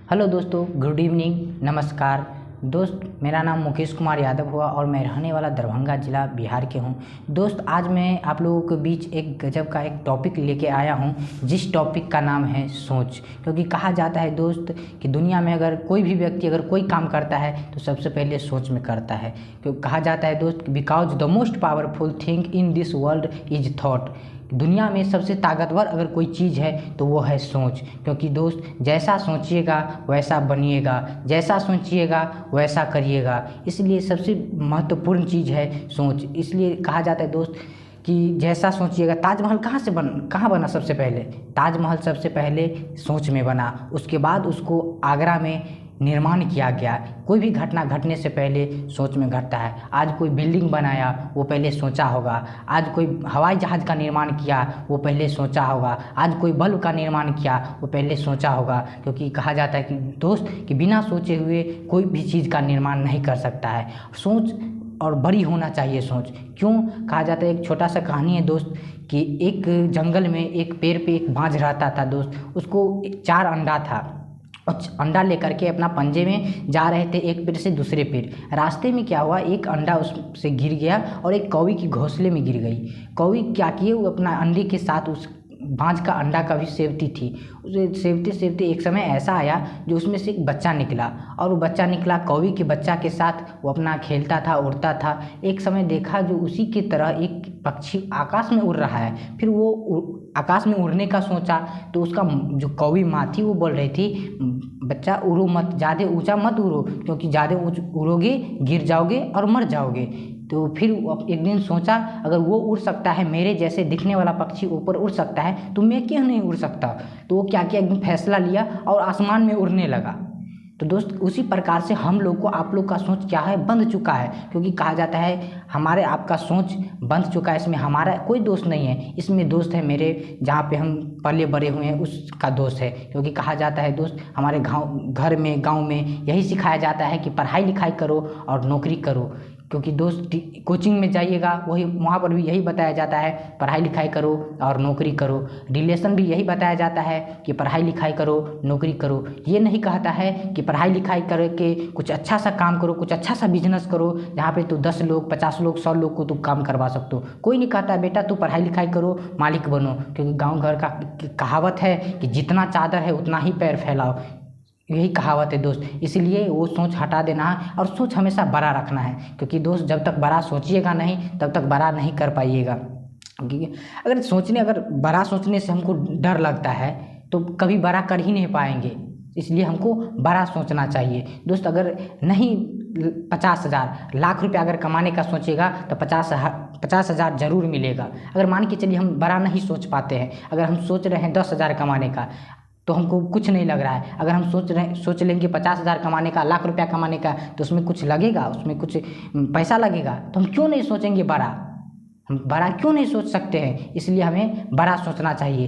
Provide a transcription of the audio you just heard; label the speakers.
Speaker 1: Hello दोस्तों, good evening, नमस्कार। दोस्त, मेरा नाम मुकेश कुमार यादव हुआ और मैं रहने वाला दरभंगा ज़िला बिहार के हूँ। दोस्त, आज मैं आप लोगों के बीच एक गजब का एक टॉपिक लेके आया हूँ, जिस टॉपिक का नाम है सोच। क्योंकि कहा जाता है दोस्त कि दुनिया में अगर कोई भी व्यक्ति अगर कोई काम करता है तो सबसे पहले सोच में करता है। क्योंकि कहा जाता है दोस्त, because the most powerful thing in this world is thought. दुनिया में सबसे ताकतवर अगर कोई चीज़ है तो वो है सोच। क्योंकि दोस्त, जैसा सोचिएगा वैसा बनिएगा, जैसा सोचिएगा वैसा करिएगा। इसलिए सबसे महत्वपूर्ण चीज़ है सोच। इसलिए कहा जाता है दोस्त कि जैसा सोचिएगा। ताजमहल कहाँ बना सबसे पहले? ताजमहल सबसे पहले सोच में बना, उसके बाद उसको आगरा में निर्माण किया गया। कोई भी घटना घटने से पहले सोच में घटता है। आज कोई बिल्डिंग बनाया, वो पहले सोचा होगा। आज कोई हवाई जहाज़ का निर्माण किया, वो पहले सोचा होगा। आज कोई बल्ब का निर्माण किया, वो पहले सोचा होगा। क्योंकि कहा जाता है कि दोस्त कि बिना सोचे हुए कोई भी चीज़ का निर्माण नहीं कर सकता है। सोच और बड़ी होना चाहिए सोच। क्यों कहा जाता है? एक छोटा सा कहानी है दोस्त कि एक जंगल में एक पेड़ पे एक बाज रहता था दोस्त। उसको 4 अंडा था और अंडा लेकर के अपना पंजे में जा रहे थे एक पेड़ से दूसरे पेड़। रास्ते में क्या हुआ, एक अंडा उससे गिर गया और एक कौवी की घोंसले में गिर गई। कौवी क्या किए, वो अपना अंडे के साथ उस बाज का अंडा का भी सेवती थी। उसे सेवते सेवते एक समय ऐसा आया जो उसमें से एक बच्चा निकला, और वो बच्चा निकला कौवी के बच्चा के साथ। वो अपना खेलता था, उड़ता था। एक समय देखा जो उसी की तरह एक पक्षी आकाश में उड़ रहा है। फिर वो आकाश में उड़ने का सोचा तो उसका जो कौवी माँ थी वो बोल रही थी, बच्चा उड़ो मत, ज़्यादा ऊंचा मत उड़ो, क्योंकि ज़्यादा उड़ोगे गिर जाओगे और मर जाओगे। तो फिर एक दिन सोचा, अगर वो उड़ सकता है, मेरे जैसे दिखने वाला पक्षी ऊपर उड़ सकता है, तो मैं क्यों नहीं उड़ सकता? तो वो क्या किया, एक दिन फैसला लिया और आसमान में उड़ने लगा। तो दोस्त, उसी प्रकार से हम लोग को, आप लोग का सोच क्या है, बंध चुका है। क्योंकि कहा जाता है हमारे आपका सोच बंध चुका है। इसमें हमारा कोई दोस्त नहीं है, इसमें दोस्त है मेरे जहाँ पे हम पले बड़े हुए हैं उसका दोस्त है। क्योंकि कहा जाता है दोस्त, हमारे घर में गाँव में यही सिखाया जाता है कि पढ़ाई लिखाई करो और नौकरी करो। क्योंकि दोस्त, कोचिंग में जाइएगा वही वहाँ पर भी यही बताया जाता है, पढ़ाई लिखाई करो और नौकरी करो। रिलेशन भी यही बताया जाता है कि पढ़ाई लिखाई करो, नौकरी करो। ये नहीं कहता है कि पढ़ाई लिखाई करके कुछ अच्छा सा काम करो, कुछ अच्छा सा बिजनेस करो जहाँ पे तू 10 लोग, 50 लोग, 100 लोग को तू काम करवा सकते हो। कोई नहीं कहता बेटा तू पढ़ाई लिखाई करो, मालिक बनो। क्योंकि गाँव घर का कहावत है कि जितना चादर है उतना ही पैर फैलाओ। यही कहावत है दोस्त। इसलिए वो सोच हटा देना है और सोच हमेशा बड़ा रखना है। क्योंकि दोस्त, जब तक बड़ा सोचिएगा नहीं तब तक बड़ा नहीं कर पाइएगा। क्योंकि अगर बड़ा सोचने से हमको डर लगता है तो कभी बड़ा कर ही नहीं पाएंगे। इसलिए हमको बड़ा सोचना चाहिए दोस्त। अगर नहीं 50,000 लाख रुपया अगर कमाने का सोचेगा तो 50,000 जरूर मिलेगा। अगर मान के चलिए हम बड़ा नहीं सोच पाते हैं, अगर हम सोच रहे हैं 10,000 कमाने का, तो हमको कुछ नहीं लग रहा है। अगर हम सोच लेंगे 50,000 कमाने का, लाख रुपया कमाने का, तो उसमें कुछ लगेगा, उसमें कुछ पैसा लगेगा। तो हम क्यों नहीं सोचेंगे बड़ा? हम बड़ा क्यों नहीं सोच सकते हैं? इसलिए हमें बड़ा सोचना चाहिए।